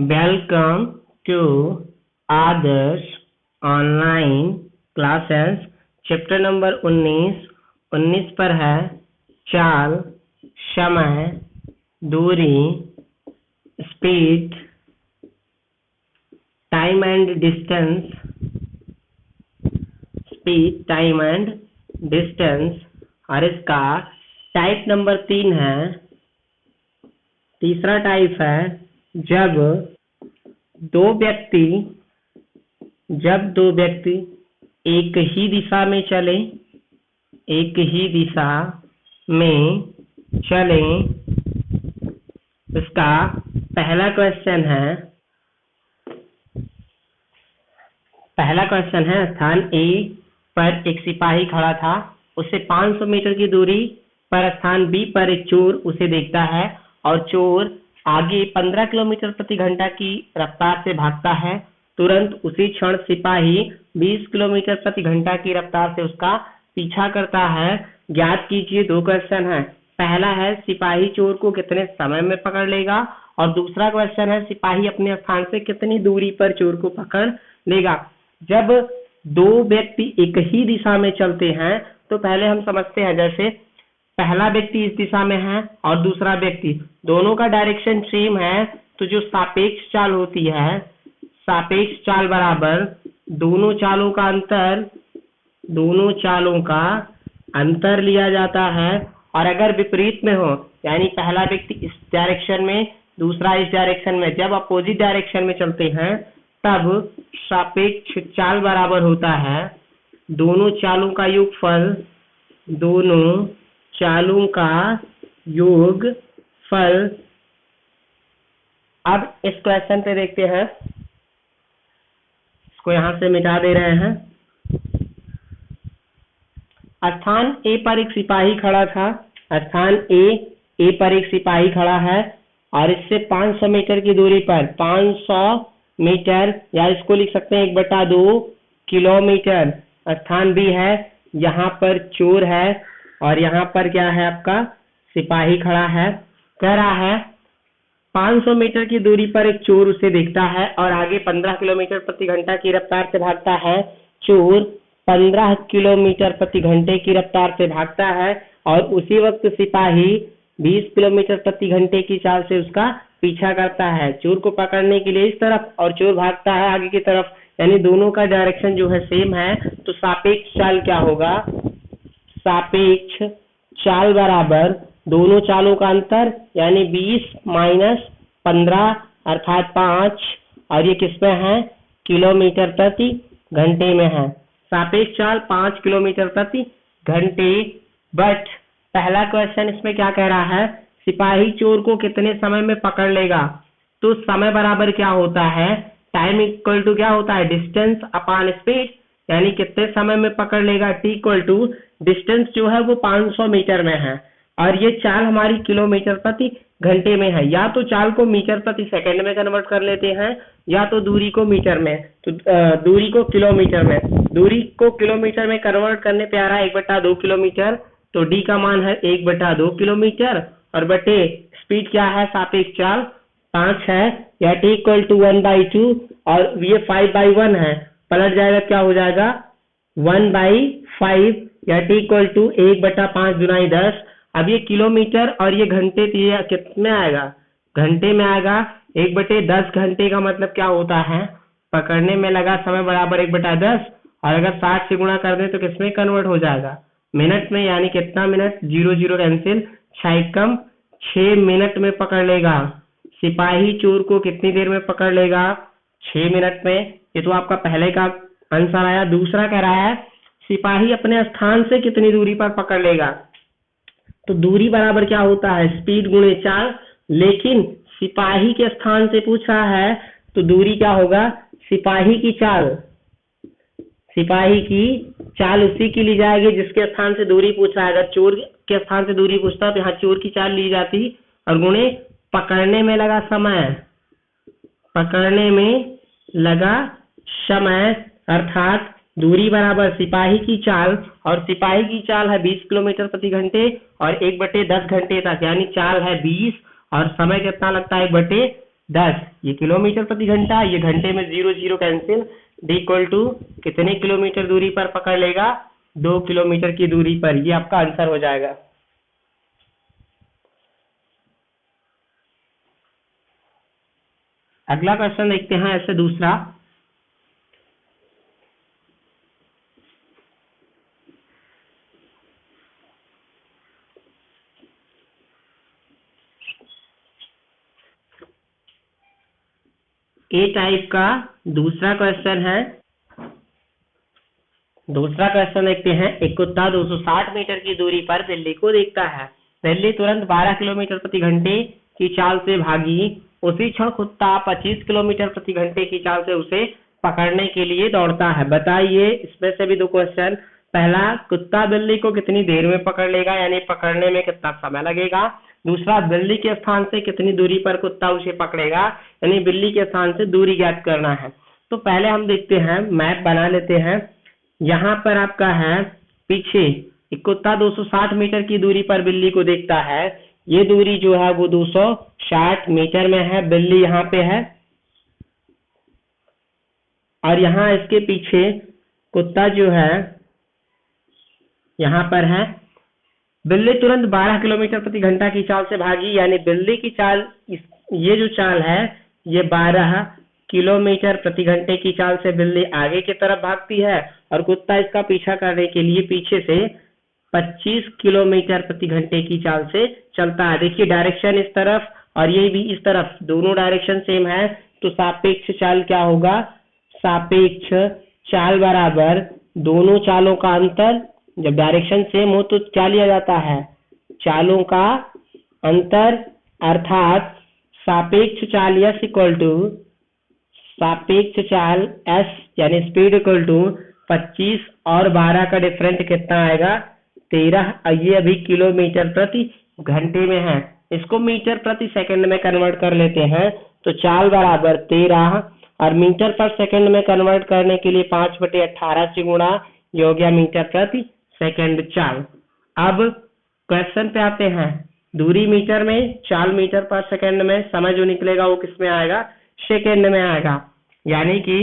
Welcome to Adarsh online classes. Chapter number 19 पर है चाल, समय, दूरी, स्पीड, टाइम एंड डिस्टेंस, और इसका टाइप नंबर 3 है। तीसरा टाइप है जब दो व्यक्ति एक ही दिशा में चले। इसका पहला क्वेश्चन है स्थान ए पर एक सिपाही खड़ा था, उससे 500 मीटर की दूरी पर स्थान बी पर एक चोर उसे देखता है और चोर आगे 15 किलोमीटर प्रति घंटा की रफ्तार से भागता है। तुरंत उसी क्षण सिपाही 20 किलोमीटर प्रति घंटा की रफ्तार से उसका पीछा करता है। ज्ञात कीजिए। दो क्वेश्चन है। पहला है सिपाही चोर को कितने समय में पकड़ लेगा, और दूसरा क्वेश्चन है सिपाही अपने स्थान से कितनी दूरी पर चोर को पकड़ लेगा। जब दो व्यक्ति एक ही दिशा में चलते हैं तो पहले हम समझते हैं, जैसे पहला व्यक्ति इस दिशा में है और दूसरा व्यक्ति, दोनों का डायरेक्शन सेम है, तो जो सापेक्ष चाल होती है, सापेक्ष चाल बराबर दोनों चालों का अंतर लिया जाता है। और अगर विपरीत में हो, यानी पहला व्यक्ति इस डायरेक्शन में, दूसरा इस डायरेक्शन में, जब अपोजिट डायरेक्शन में चलते हैं तब सापेक्ष चाल बराबर होता है दोनों चालों का योगफल। अब इस क्वेश्चन पे देखते हैं, इसको यहां से मिटा दे रहे हैं। स्थान ए पर एक सिपाही खड़ा था। स्थान ए पर एक सिपाही खड़ा है और इससे 500 मीटर की दूरी पर, 500 मीटर, या इसको लिख सकते हैं 1/2 किलोमीटर, स्थान बी है। यहाँ पर चोर है और यहाँ पर क्या है, आपका सिपाही खड़ा है। कह रहा है 500 मीटर की दूरी पर एक चोर उसे देखता है और आगे 15 किलोमीटर प्रति घंटा की रफ्तार से भागता है। चोर 15 किलोमीटर प्रति घंटे की रफ्तार से भागता है और उसी वक्त सिपाही 20 किलोमीटर प्रति घंटे की चाल से उसका पीछा करता है चोर को पकड़ने के लिए इस तरफ, और चोर भागता है आगे की तरफ, यानी दोनों का डायरेक्शन जो है सेम है। तो सापेक्ष चाल क्या होगा? सापेक्ष चाल बराबर दोनों चालों का अंतर, यानी 20 माइनस 15 अर्थात 5, और ये किसमें है? किलोमीटर प्रति घंटे में है। सापेक्ष चाल 5 किलोमीटर प्रति घंटे। बट पहला क्वेश्चन इसमें क्या कह रहा है? सिपाही चोर को कितने समय में पकड़ लेगा। तो समय बराबर क्या होता है? टाइम इक्वल टू क्या होता है? डिस्टेंस अपॉन स्पीड, यानी कितने समय में पकड़ लेगा। टी इक्वल टू डिस्टेंस जो है वो 500 मीटर में है और ये चाल हमारी किलोमीटर प्रति घंटे में है। या तो चाल को मीटर प्रति सेकंड में कन्वर्ट कर लेते हैं, या तो दूरी को मीटर में, तो दूरी को किलोमीटर में। दूरी को किलोमीटर में कन्वर्ट करने पे आ रहा है 1/2 किलोमीटर, तो डी का मान है 1/2 किलोमीटर, और बटे स्पीड क्या है? सापेक्ष चाल 5 है, या टी इक्वल टू 1/2, और ये 5/1 है, पलट जाएगा क्या हो जाएगा? 1/5, या टी इक्वल टू 1/5 गुना 10। अब ये किलोमीटर और ये घंटे, तो ये कितने आएगा? घंटे में आएगा। 1/10 घंटे का मतलब क्या होता है? पकड़ने में लगा समय बराबर 1/10, और अगर 60 से गुणा कर दें तो किसमें कन्वर्ट हो जाएगा? मिनट में। यानी कितना मिनट? 0 0 कैंसिल, 6 मिनट में पकड़ लेगा। सिपाही चोर को कितनी देर में पकड़ लेगा? 6 मिनट में। ये तो आपका पहले का आंसर आया। दूसरा कह रहा है सिपाही अपने स्थान से कितनी दूरी पर पकड़ लेगा। तो दूरी बराबर क्या होता है? स्पीड गुणे चाल, लेकिन सिपाही के स्थान से पूछ रहा है तो दूरी क्या होगा? सिपाही की चाल उसी की ली जाएगी जिसके स्थान से दूरी पूछ रहा है। अगर चोर के स्थान से दूरी पूछता तो यहाँ चोर की चाल ली जाती, और गुणे पकड़ने में लगा समय, अर्थात दूरी बराबर सिपाही की चाल, और सिपाही की चाल है 20 किलोमीटर प्रति घंटे और 1/10 घंटे तक, यानी चाल है 20 और समय कितना लगता है? 1/10। 10, ये किलोमीटर प्रति घंटा, ये घंटे में 0 0 कैंसिल, d इक्वल टू कितने किलोमीटर दूरी पर पकड़ लेगा, 2 किलोमीटर की दूरी पर। ये आपका आंसर हो जाएगा। अगला क्वेश्चन देखते हैं ऐसे दूसरा। ए टाइप का दूसरा क्वेश्चन है। दूसरा क्वेश्चन देखते हैं। एक कुत्ता 260 मीटर की दूरी पर बिल्ली को देखता है। बिल्ली तुरंत 12 किलोमीटर प्रति घंटे की चाल से भागी। उसी क्षण कुत्ता 25 किलोमीटर प्रति घंटे की चाल से उसे पकड़ने के लिए दौड़ता है। बताइए, इसमें से भी दो क्वेश्चन। पहला, कुत्ता बिल्ली को कितनी देर में पकड़ लेगा, यानी पकड़ने में कितना समय लगेगा। दूसरा, बिल्ली के स्थान से कितनी दूरी पर कुत्ता उसे पकड़ेगा, यानी बिल्ली के स्थान से दूरी ज्ञात करना है। तो पहले हम देखते हैं, मैप बना लेते हैं। यहाँ पर आपका है पीछे एक कुत्ता 260 मीटर की दूरी पर बिल्ली को देखता है। ये दूरी जो है वो 260 मीटर में है। बिल्ली यहाँ पे है और यहाँ इसके पीछे कुत्ता जो है यहाँ पर है। बिल्ली तुरंत 12 किलोमीटर प्रति घंटा की चाल से भागी, यानी बिल्ली की चाल, ये जो चाल है ये 12 किलोमीटर प्रति घंटे की चाल से बिल्ली आगे की तरफ भागती है और कुत्ता इसका पीछा करने के लिए पीछे से 25 किलोमीटर प्रति घंटे की चाल से चलता है। देखिए, डायरेक्शन इस तरफ और ये भी इस तरफ, दोनों डायरेक्शन सेम है। तो सापेक्ष चाल क्या होगा, सापेक्ष चाल बराबर दोनों चालों का अंतर। जब डायरेक्शन सेम हो तो क्या लिया जाता है, चालों का अंतर, अर्थात सापेक्ष चाल S इक्वल टू सापेक्ष चाल S यानी स्पीड इक्वल टू 25 और 12 का डिफरेंट कितना आएगा, 13। ये अभी किलोमीटर प्रति घंटे में है। इसको मीटर प्रति सेकंड में कन्वर्ट कर लेते हैं। तो चाल बराबर 13 और मीटर पर सेकंड में कन्वर्ट करने के लिए 5/18 से गुणा, ये हो गया मीटर प्रति सेकंड चाल। अब क्वेश्चन पे आते हैं। दूरी मीटर में, चाल मीटर पर सेकंड में, समय जो निकलेगा वो किस में आएगा, सेकंड में आएगा। यानी कि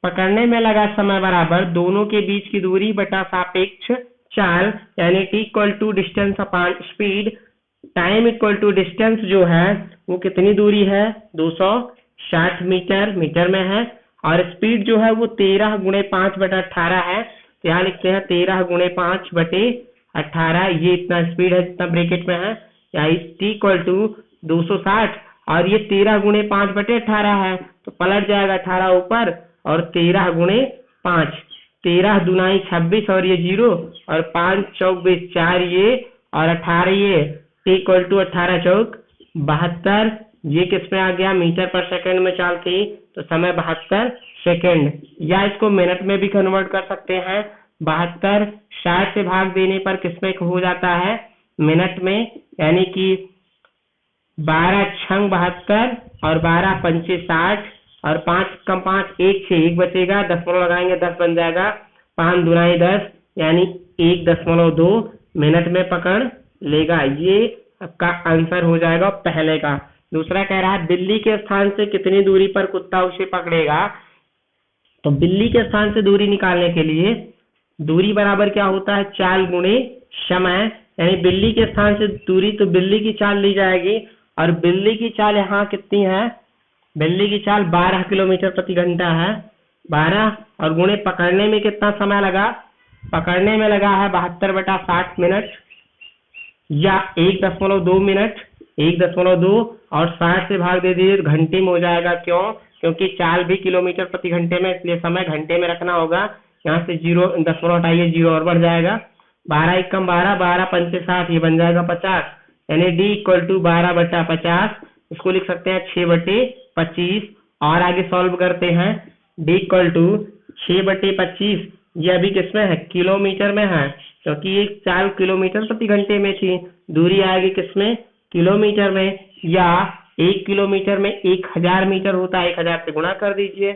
पकड़ने में लगा समय बराबर दोनों के बीच की दूरी बटा सापेक्ष चाल, यानी t equal to distance upon speed. Time equal to distance जो है वो कितनी दूरी है, 260 मीटर, मीटर में है। और स्पीड जो है वो 13 गुणे 5/18 है। तो यहाँ लिखते हैं 13 गुणे 5/18, ये इतना स्पीड है जितना ब्रैकेट में है। या t इक्वल टू 260 और ये 13 गुणे 5/18 है, तो पलट जाएगा 18 ऊपर और 13 गुणे 5, 13 दूनाई 26 और ये 0 और 5 चौक 20, 4 ये और 18 ये, t इक्वल टू 18 चौक 72। ये किस में आ गया, मीटर पर सेकंड में चाल थी, तो समय 72 सेकंड। या इसको मिनट में भी कन्वर्ट कर सकते हैं। 72 60 से भाग देने पर किसमें हो जाता है, मिनट में। यानी कि 12 छंग 72 और 12 पंचे 60 और 5 कम 5 1 6, 1 बचेगा, 10 लगाएंगे 10 बन जाएगा, 5 दुनाई 10 यानी 1.2 मिनट में पकड़ लेगा। ये आपका आंसर हो जाएगा पहले का। दूसरा कह रहा है बिल्ली के स्थान से कितनी दूरी पर कुत्ता उसे पकड़ेगा। तो बिल्ली के स्थान से दूरी निकालने के लिए दूरी बराबर क्या होता है, चाल गुणे समय। यानी बिल्ली के स्थान से दूरी, तो बिल्ली की चाल ली जाएगी और बिल्ली की चाल यहाँ कितनी है, बिल्ली की चाल 12 किलोमीटर प्रति घंटा है। 12 और गुणे पकड़ने में कितना समय लगा, पकड़ने में लगा है 72/60 मिनट या 1.2 मिनट, 1.2 और 60 से भाग दे दीजिए, घंटे में हो जाएगा। क्यों, क्योंकि चाल भी किलोमीटर प्रति घंटे में, इसलिए समय घंटे में रखना होगा। यहाँ से 0 दशमलव हटाइए, 0 और बढ़ जाएगा। 12 1 कम 12, 12 पंचे 60, ये बन जाएगा 50। यानी d इक्वल टू 12/50, इसको लिख सकते हैं 6/25। और आगे सॉल्व करते हैं, d इक्वल टू 6/25, ये अभी किसमें है, किलोमीटर में है, क्योंकि ये चाल किलोमीटर प्रति घंटे में थी। दूरी आएगी किसमें, किलोमीटर में। या 1 किलोमीटर में 1000 मीटर होता है, 1000 से गुणा कर दीजिए,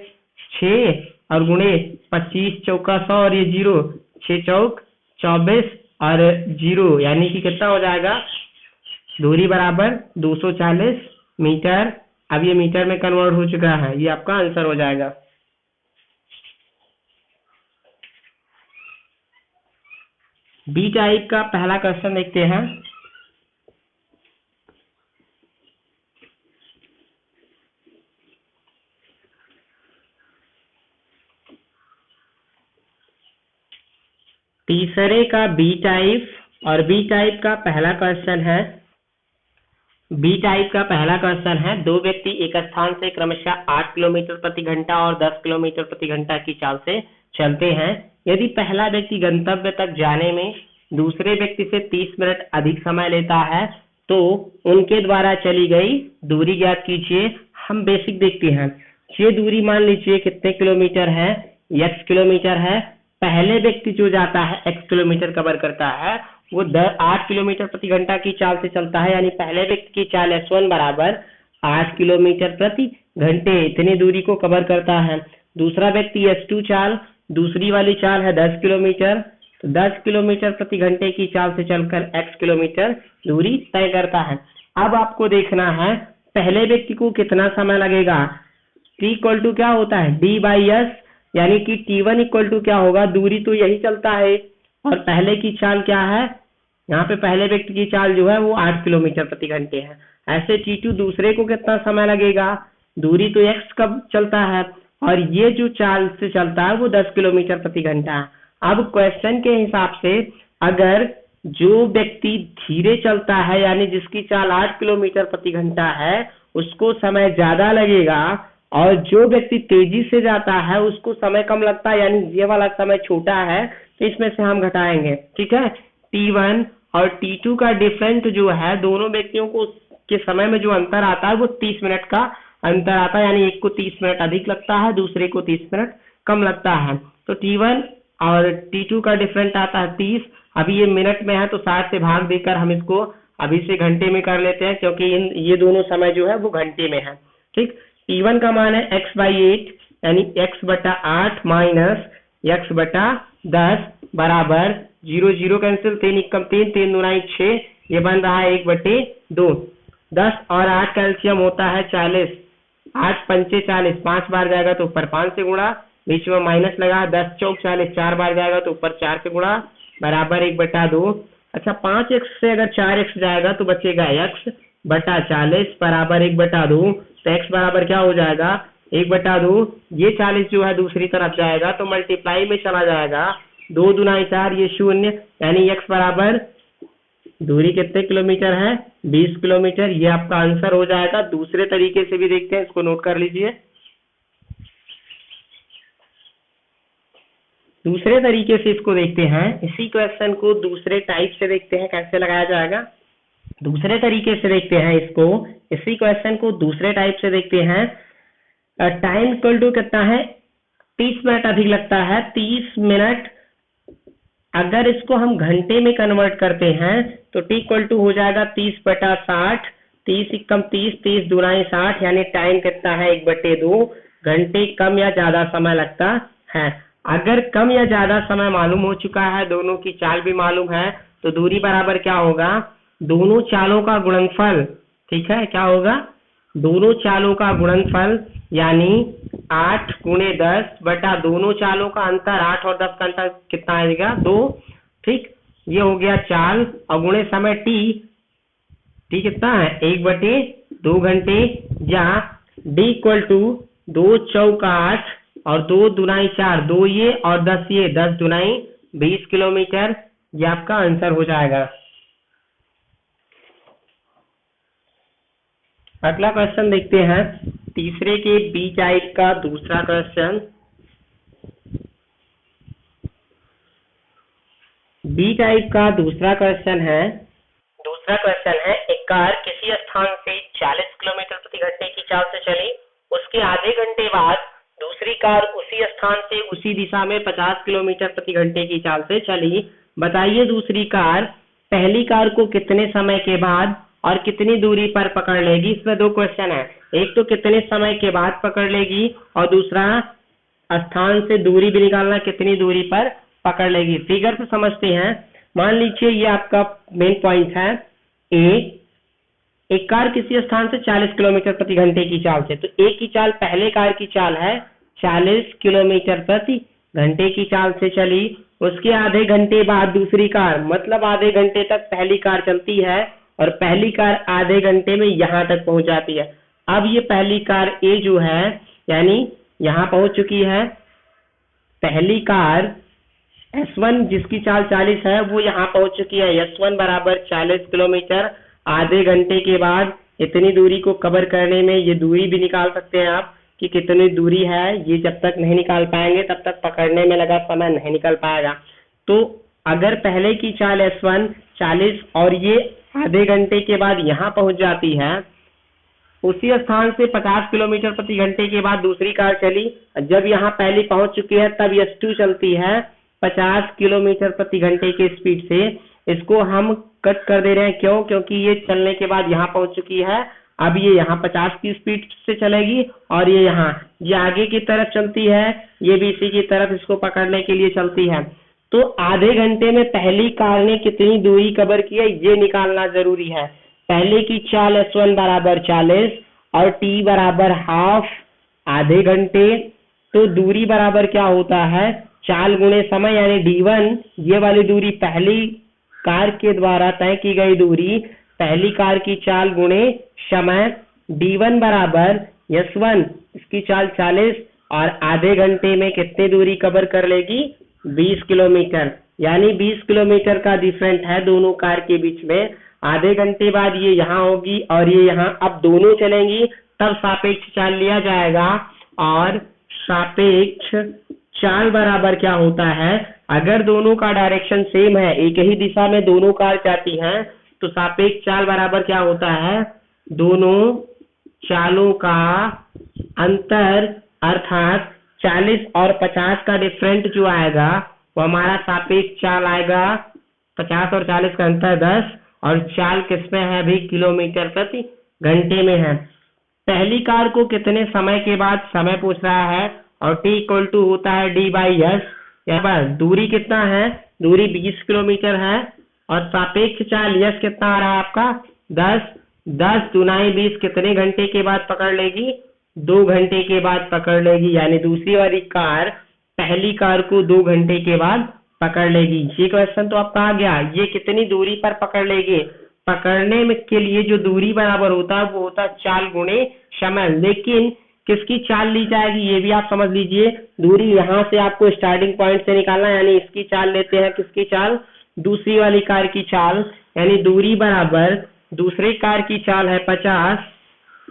6 और गुणे 25 चौका 100 और ये 0, 6 चौक 24 और 0, यानी कि कितना हो जाएगा, दूरी बराबर 240 मीटर अब ये मीटर में कन्वर्ट हो चुका है, ये आपका आंसर हो जाएगा। बी टाइप का पहला क्वेश्चन देखते हैं। तीसरे का बी टाइप, और बी टाइप का पहला क्वेश्चन है। बी टाइप का पहला क्वेश्चन है, दो व्यक्ति एक स्थान से क्रमशः 8 किलोमीटर प्रति घंटा और 10 किलोमीटर प्रति घंटा की चाल से चलते हैं। यदि पहला व्यक्ति गंतव्य तक जाने में दूसरे व्यक्ति से 30 मिनट अधिक समय लेता है तो उनके द्वारा चली गई दूरी ज्ञात कीजिए। हम बेसिक देखते हैं। ये दूरी मान लीजिए कितने किलोमीटर है, x किलोमीटर है। पहले व्यक्ति जो जाता है x किलोमीटर कवर करता है, वो 8 किलोमीटर प्रति घंटा की चाल से चलता है, यानी पहले व्यक्ति की चाल s1 बराबर 8 किलोमीटर प्रति घंटे, इतनी दूरी को कवर करता है। दूसरा व्यक्ति s2 चाल, दूसरी वाली चाल है 10 किलोमीटर, तो 10 किलोमीटर प्रति घंटे की चाल से चलकर x किलोमीटर दूरी तय करता है। अब आपको देखना है पहले व्यक्ति को कितना समय लगेगा। t इक्वल टू क्या होता है, d बाई एस, यानी कि t1 इक्वल टू क्या होगा, दूरी तो यही चलता है और पहले की चाल क्या है, यहाँ पे पहले व्यक्ति की चाल जो है वो 8 किलोमीटर प्रति घंटे है। ऐसे t2 दूसरे को कितना समय लगेगा, दूरी तो x कब चलता है और ये जो चाल से चलता है वो 10 किलोमीटर प्रति घंटा है। अब क्वेश्चन के हिसाब से अगर जो व्यक्ति धीरे चलता है, यानी जिसकी चाल 8 किलोमीटर प्रति घंटा है, उसको समय ज्यादा लगेगा, और जो व्यक्ति तेजी से जाता है उसको समय कम लगता है, यानी ये वाला समय छोटा है, तो इसमें से हम घटाएंगे। ठीक है, t1 और t2 का डिफरेंस जो है, दोनों व्यक्तियों को के समय में जो अंतर आता है वो 30 मिनट का अंतर आता है, यानी एक को 30 मिनट अधिक लगता है, दूसरे को 30 मिनट कम लगता है। तो t1 और t2 का डिफरेंस आता है 30। अभी ये मिनट में है तो 60 से भाग देकर हम इसको अभी से घंटे में कर लेते हैं, क्योंकि ये दोनों समय जो है वो घंटे में है। ठीक, t1 का मान है x बाई 8, यानी x बटा 8 माइनस x बटा 10 बराबर 0 0 कैंसिल, 3 एकम 3, 3 दूना 6, ये बन रहा है 1/2। 10 और 8 कैल्शियम होता है 40, 8 पंचे 40, 5 बार जाएगा तो ऊपर 5 से गुणा, बीच में माइनस लगा, 10 चौक 40, 4 बार जाएगा तो ऊपर 4 से गुणा, बराबर 1/2। अच्छा, 5x से अगर 4x जाएगा तो बचेगा x बटा 40 बराबर 1/2। तो x बराबर क्या हो जाएगा, 1/2। ये 40 जो है दूसरी तरफ जाएगा तो मल्टीप्लाई में चला जाएगा, 2 दूना 4, ये 0, यानी x बराबर दूरी कितने किलोमीटर है, 20 किलोमीटर। ये आपका आंसर हो जाएगा। दूसरे तरीके से भी देखते हैं, इसको नोट कर लीजिए। दूसरे तरीके से इसको देखते हैं, इसी क्वेश्चन को दूसरे टाइप से देखते हैं कैसे लगाया जाएगा। दूसरे तरीके से देखते हैं इसको, इसी क्वेश्चन को दूसरे टाइप से देखते हैं। टाइम इक्वल टू कितना है, 30 मिनट अधिक लगता है, 30 मिनट। अगर इसको हम घंटे में कन्वर्ट करते हैं तो t इक्वल टू हो जाएगा 30 बटा 60, 30 एकम 30, 30 दूना 60, यानी टाइम कितना है 1/2 घंटे कम या ज्यादा समय लगता है। अगर कम या ज्यादा समय मालूम हो चुका है, दोनों की चाल भी मालूम है, तो दूरी बराबर क्या होगा, दोनों चालों का गुणनफल। ठीक है, क्या होगा, दोनों चालों का गुणनफल, यानी 8 गुणे 10 बटा दोनों चालों का अंतर, 8 और 10 का अंतर कितना आएगा, 2। ठीक, ये हो गया चाल, और गुणे समय t कितना है, 1/2 घंटे, या d इक्वल टू 2 चौक 8 और 2 दुनाई 4, 2 ये और 10 ये, 10 दुनाई 20 किलोमीटर। ये आपका आंसर हो जाएगा। अगला क्वेश्चन देखते हैं, तीसरे के बी टाइप का दूसरा क्वेश्चन। बी टाइप का दूसरा क्वेश्चन है, एक कार किसी स्थान से 40 किलोमीटर प्रति घंटे की चाल से चली, उसके आधे घंटे बाद दूसरी कार उसी स्थान से उसी दिशा में 50 किलोमीटर प्रति घंटे की चाल से चली। बताइए दूसरी कार पहली कार को कितने समय के बाद और कितनी दूरी पर पकड़ लेगी। इसमें दो क्वेश्चन है, एक तो कितने समय के बाद पकड़ लेगी और दूसरा स्थान से दूरी भी निकालना, कितनी दूरी पर पकड़ लेगी। फिगर से समझते हैं। मान लीजिए ये आपका मेन पॉइंट है ए, एक कार किसी स्थान से 40 किलोमीटर प्रति घंटे की चाल से, तो एक की चाल पहले कार की चाल है 40 किलोमीटर प्रति घंटे की चाल से चली, उसके आधे घंटे बाद दूसरी कार, मतलब आधे घंटे तक पहली कार चलती है और पहली कार आधे घंटे में यहाँ तक पहुंच जाती है। अब ये पहली कार ए जो है यानी यहाँ पहुंच चुकी है, पहली कार S1 जिसकी चाल 40 है वो यहाँ पहुंच चुकी है। S1 बराबर 40 किलोमीटर, आधे घंटे के बाद इतनी दूरी को कवर करने में, ये दूरी भी निकाल सकते हैं आप कि कितनी दूरी है, ये जब तक नहीं निकाल पाएंगे तब तक पकड़ने में लगा समय नहीं निकल पाएगा। तो अगर पहले की चाल S1 40 और ये आधे घंटे के बाद यहाँ पहुंच जाती है, उसी स्थान से 50 किलोमीटर प्रति घंटे के बाद दूसरी कार चली, जब यहाँ पहली पहुंच चुकी है तब S2 चलती है 50 किलोमीटर प्रति घंटे के स्पीड से। इसको हम कट कर दे रहे हैं, क्यों? क्योंकि ये चलने के बाद यहाँ पहुंच चुकी है, अब ये यहाँ 50 की स्पीड से चलेगी और ये यहाँ ये आगे की तरफ चलती है, ये भी इसी की तरफ इसको पकड़ने के लिए चलती है। तो आधे घंटे में पहली कार ने कितनी दूरी कवर की है ये निकालना जरूरी है। पहले की चाल S1 बराबर 40 और T बराबर हाफ आधे घंटे, तो दूरी बराबर क्या होता है, चाल गुणे समय यानी D1। ये वाली दूरी पहली कार के द्वारा तय की गई दूरी, पहली कार की चाल गुणे समय, D1 बराबर S1 इसकी चाल 40 और आधे घंटे में कितनी दूरी कवर कर लेगी, 20 किलोमीटर, यानी 20 किलोमीटर का डिफरेंट है दोनों कार के बीच में। आधे घंटे बाद ये यहाँ होगी और ये यहाँ, अब दोनों चलेंगी तब सापेक्ष चाल लिया जाएगा। और सापेक्ष चाल बराबर क्या होता है, अगर दोनों का डायरेक्शन सेम है, एक ही दिशा में दोनों कार जाती हैं, तो सापेक्ष चाल बराबर क्या होता है, दोनों चालों का अंतर अर्थात 40 और 50 का डिफरेंट जो आएगा वो हमारा सापेक्ष चाल आएगा। 50 और 40 का अंतर 10 और चाल किसमें है अभी, किलोमीटर प्रति घंटे में है। पहली कार को कितने समय के बाद समय पूछ रहा है और T इक्वल टू होता है D/S। यहाँ पर दूरी कितना है, दूरी 20 किलोमीटर है और सापेक्ष चाल यश कितना आ रहा है आपका 10। 10 दुनाई 20 कितने घंटे के बाद पकड़ लेगी, 2 घंटे के बाद पकड़ लेगी, यानी दूसरी वाली कार पहली कार को 2 घंटे के बाद पकड़ लेगी। ये क्वेश्चन तो आपका आ गया, ये कितनी दूरी पर पकड़ लेगी, पकड़ने में के लिए जो दूरी बराबर होता है वो होता है चाल गुणे समय। लेकिन किसकी चाल ली जाएगी ये भी आप समझ लीजिए, दूरी यहाँ से आपको स्टार्टिंग पॉइंट से निकालना, यानी इसकी चाल लेते हैं, किसकी चाल, दूसरी वाली कार की चाल, यानी दूरी बराबर दूसरे कार की चाल है 50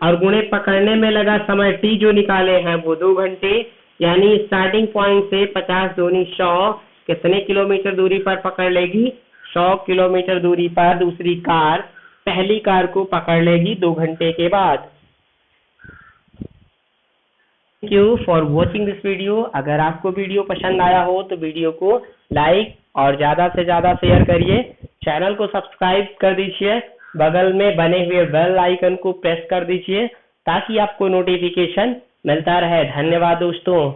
और गुणे पकड़ने में लगा समय T जो निकाले हैं वो 2 घंटे, यानी स्टार्टिंग पॉइंट से 50 दूनी 100 कितने किलोमीटर दूरी पर पकड़ लेगी, 100 किलोमीटर दूरी पर दूसरी कार पहली कार को पकड़ लेगी 2 घंटे के बाद। Thank you for watching this video. अगर आपको वीडियो पसंद आया हो तो वीडियो को लाइक और ज़्यादा से ज़्यादा शेयर करिए, चैनल को सब्सक्राइब कर दीजिए, बगल में बने हुए बेल आइकन को प्रेस कर दीजिए ताकि आपको नोटिफिकेशन मिलता रहे। धन्यवाद दोस्तों।